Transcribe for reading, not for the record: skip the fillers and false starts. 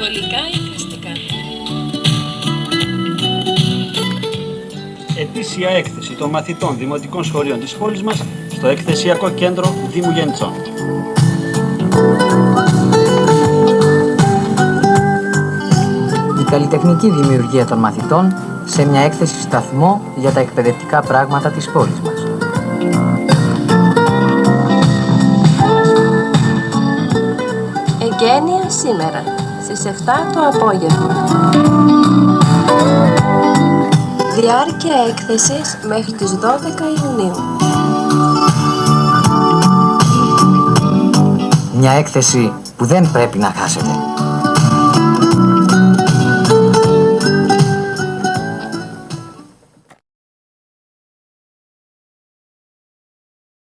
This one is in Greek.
Σχολικά ηχαστικά. Ετήσια έκθεση των μαθητών δημοτικών σχολείων της πόλης μας στο Εκθεσιακό Κέντρο Δήμου Γενιτσών. Η καλλιτεχνική δημιουργία των μαθητών σε μια έκθεση σταθμό για τα εκπαιδευτικά πράγματα της πόλης μας. Εγγένεια σήμερα, στις 7 το απόγευμα. Διάρκεια έκθεσης μέχρι τις 12 Ιουνίου. Μια έκθεση που δεν πρέπει να χάσετε.